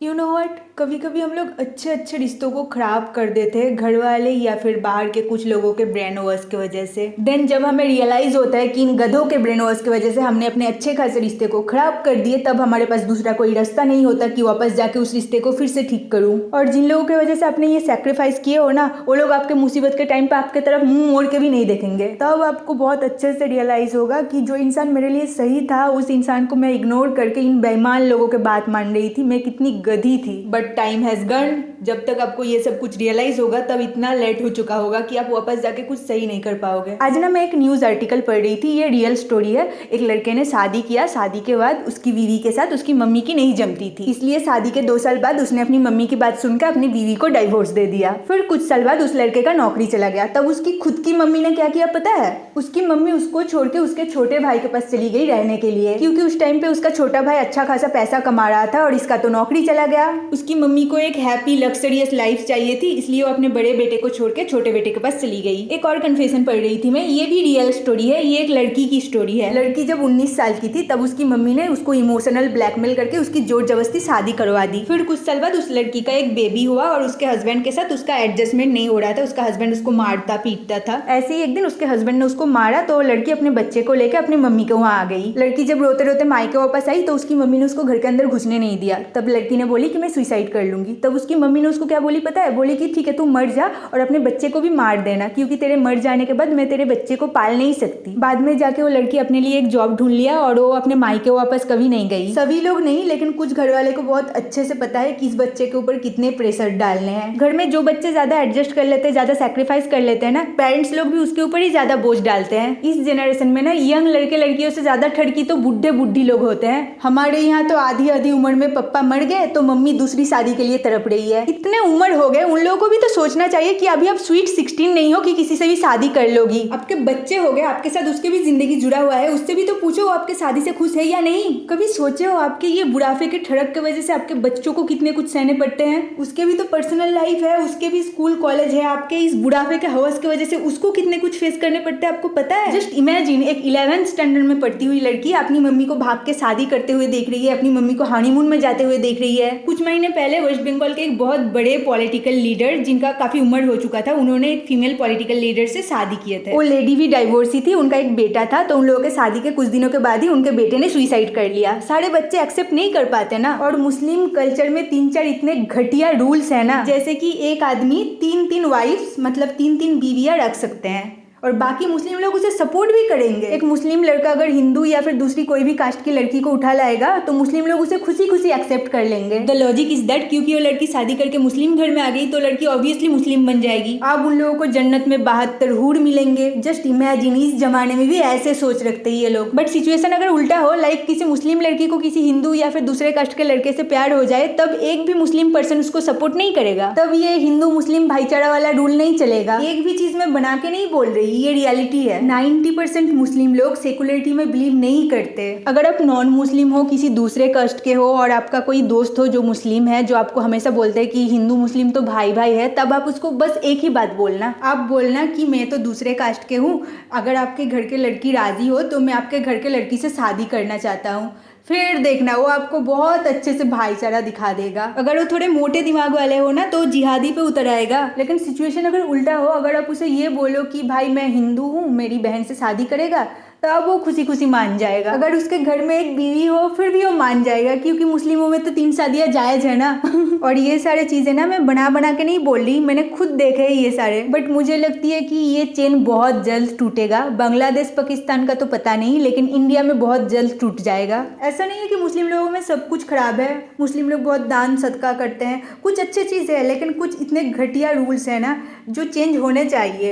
You know what, कभी कभी हम लोग अच्छे अच्छे रिश्तों को खराब कर देते हैं, घर वाले या फिर बाहर के कुछ लोगों के ब्रेन वॉश की वजह से। देन जब हमें रियलाइज होता है कि इन गधों के ब्रेन वॉश की वजह से हमने अपने अच्छे खासे रिश्ते को खराब कर दिए, तब हमारे पास दूसरा कोई रास्ता नहीं होता कि वापस जाके उस रिश्ते को फिर से ठीक करूं। और जिन लोगों की वजह से आपने ये सेक्रीफाइस किए हो ना, वो लोग आपके मुसीबत के टाइम पे आपके तरफ मुंह मोड़ के भी नहीं देखेंगे। तब आपको बहुत अच्छे से रियलाइज होगा कि जो इंसान मेरे लिए सही था, उस इंसान को मैं इग्नोर करके इन बेईमान लोगों के बात मान रही थी। मैं कितनी गधी थी। But time has gun. जब तक आपको ये सब कुछ रियलाइज होगा तब इतना लेट हो चुका होगा कि आप वापस जाके कुछ सही नहीं कर पाओगे। आज ना मैं एक न्यूज आर्टिकल पढ़ रही थी, ये रियल स्टोरी है। एक लड़के ने शादी किया, शादी के बाद उसकी बीवी के साथ उसकी मम्मी की नहीं जमती थी, इसलिए शादी के 2 साल बाद उसने अपनी मम्मी की बात सुनकर अपनी बीवी को डाइवोर्स दे दिया। फिर कुछ साल बाद उस लड़के का नौकरी चला गया। तब उसकी खुद की मम्मी ने क्या किया पता है? उसकी मम्मी उसको छोड़ के उसके छोटे भाई के पास चली गई रहने के लिए, क्योंकि उस टाइम पे उसका छोटा भाई अच्छा खासा पैसा कमा रहा था और इसका तो नौकरी चला गया। उसकी मम्मी को एक हैप्पी लग्जरियस लाइफ चाहिए थी, इसलिए वो अपने बड़े बेटे को छोड़ के छोटे बेटे के पास चली गई। एक और कन्फेशन पढ़ रही थी मैं, ये भी रियल स्टोरी है। ये एक लड़की की स्टोरी है। लड़की जब 19 साल की थी तब उसकी मम्मी ने उसको इमोशनल ब्लैकमेल करके उसकी जोर जबरदस्ती शादी करवा दी। फिर कुछ साल बाद उस लड़की का एक बेबी हुआ और उसके हस्बैंड के साथ उसका एडजस्टमेंट नहीं हो रहा था। उसका हस्बैंड उसको मारता पीटता था। ऐसे ही एक दिन उसके हस्बैंड ने उसको मारा तो लड़की अपने बच्चे को लेकर अपनी मम्मी के वहाँ आ गई। लड़की जब रोते रोते मायके वापस आई तो उसकी मम्मी ने उसको घर के अंदर घुसने नहीं दिया। तब लड़की ने बोली कि मैं सुसाइड कर लूंगी। तब उसकी मम्मी ने उसको क्या बोली पता है? बोली कि ठीक है, तू मर जा और अपने बच्चे को भी मार देना, क्योंकि तेरे मर जाने के बाद मैं तेरे बच्चे को पाल नहीं सकती। बाद में जाके वो लड़की अपने लिए एक जॉब ढूंढ लिया और वो अपने मायके वापस कभी नहीं गई। सभी लोग नहीं, लेकिन कुछ घर वाले को बहुत अच्छे से पता है कि इस बच्चे के ऊपर कितने प्रेशर डालने हैं। घर में जो बच्चे ज्यादा एडजस्ट कर लेते हैं, ज्यादा सेक्रीफाइस कर लेते हैं ना, पेरेंट्स लोग भी उसके ऊपर ही ज्यादा बोझ डालते हैं। इस जनरेशन में ना यंग लड़के लड़कियों से ज्यादा ठड़की तो बुढ़े बुढ़ी लोग होते हैं। हमारे यहाँ तो आधी आधी उम्र में पप्पा मर गए तो मम्मी दूसरी शादी के लिए तड़प रही है। इतने उम्र हो गए, उन लोगों को भी तो सोचना चाहिए कि अभी आप स्वीट 16 नहीं हो कि किसी से भी शादी कर लोगी। आपके बच्चे हो गए, आपके साथ उसके भी जिंदगी जुड़ा हुआ है, उससे भी तो पूछो वो आपके शादी से खुश है या नहीं। कभी सोचे हो आपके ये बुढ़ापे के ठड़क की वजह से आपके बच्चों को कितने कुछ सहने पड़ते हैं? उसके भी तो पर्सनल लाइफ है, उसके भी स्कूल कॉलेज है। आपके इस बुढ़ापे के हवस की वजह से उसको कितने कुछ फेस करने पड़ते हैं, आपको पता है? जस्ट इमेजिन, एक 11th स्टैंडर्ड में पढ़ती हुई लड़की अपनी मम्मी को भाग के शादी करते हुए देख रही है, अपनी मम्मी को हनीमून में जाते हुए देख रही है। कुछ महीने पहले वेस्ट बंगाल के एक बहुत बड़े पॉलिटिकल लीडर, जिनका काफी उम्र हो चुका था, उन्होंने एक फीमेल पॉलिटिकल लीडर से शादी किए थे। वो लेडी भी डाइवोर्सी थी, उनका एक बेटा था। तो उन लोगों के शादी के कुछ दिनों के बाद ही उनके बेटे ने सुसाइड कर लिया। सारे बच्चे एक्सेप्ट नहीं कर पाते ना। और मुस्लिम कल्चर में 3-4 इतने घटिया रूल्स है ना, जैसे कि एक आदमी 3-3 वाइफ्स मतलब 3-3 बीवियां रख सकते हैं और बाकी मुस्लिम लोग उसे सपोर्ट भी करेंगे। एक मुस्लिम लड़का अगर हिंदू या फिर दूसरी कोई भी कास्ट की लड़की को उठा लाएगा तो मुस्लिम लोग उसे खुशी खुशी एक्सेप्ट कर लेंगे। द लॉजिक इज दैट क्योंकि वो लड़की शादी करके मुस्लिम घर में आ गई तो लड़की ऑब्वियसली मुस्लिम बन जाएगी। अब उन लोगों को जन्नत में 72 हूर मिलेंगे। जस्ट इमेजिन, इस जमाने में भी ऐसे सोच रखते हैं ये लोग। बट सिचुएशन अगर उल्टा हो, लाइक किसी मुस्लिम लड़की को किसी हिंदू या फिर दूसरे कास्ट के लड़के से प्यार हो जाए, तब एक भी मुस्लिम पर्सन उसको सपोर्ट नहीं करेगा। तब ये हिंदू मुस्लिम भाईचारा वाला रूल नहीं चलेगा। एक भी चीज मैं बना के नहीं बोल रही, ये रियलिटी है। 90% मुस्लिम लोग सेकुलरिटी में बिलीव नहीं करते। अगर आप नॉन मुस्लिम हो, किसी दूसरे कास्ट के हो और आपका कोई दोस्त हो जो मुस्लिम है, जो आपको हमेशा बोलता है कि हिंदू मुस्लिम तो भाई भाई है, तब आप उसको बस एक ही बात बोलना। आप बोलना कि मैं तो दूसरे कास्ट के हूँ, अगर आपके घर के लड़की राजी हो तो मैं आपके घर के लड़की से शादी करना चाहता हूँ। फिर देखना, वो आपको बहुत अच्छे से भाईचारा दिखा देगा। अगर वो थोड़े मोटे दिमाग वाले हो ना तो जिहादी पे उतर आएगा। लेकिन सिचुएशन अगर उल्टा हो, अगर आप उसे ये बोलो कि भाई मैं हिंदू हूँ, मेरी बहन से शादी करेगा, तब वो खुशी खुशी मान जाएगा। अगर उसके घर में एक बीवी हो फिर भी वो मान जाएगा, क्योंकि मुस्लिमों में तो 3 शादियां जायज है ना। और ये सारे चीजें ना मैं बना के नहीं बोल रही, मैंने खुद देखे है ये सारे। बट मुझे लगती है कि ये चेन बहुत जल्द टूटेगा। बांग्लादेश पाकिस्तान का तो पता नहीं, लेकिन इंडिया में बहुत जल्द टूट जाएगा। ऐसा नहीं है कि मुस्लिम लोगों में सब कुछ खराब है। मुस्लिम लोग बहुत दान सदका करते हैं, कुछ अच्छी चीज़ है, लेकिन कुछ इतने घटिया रूल्स है ना जो चेंज होने चाहिए।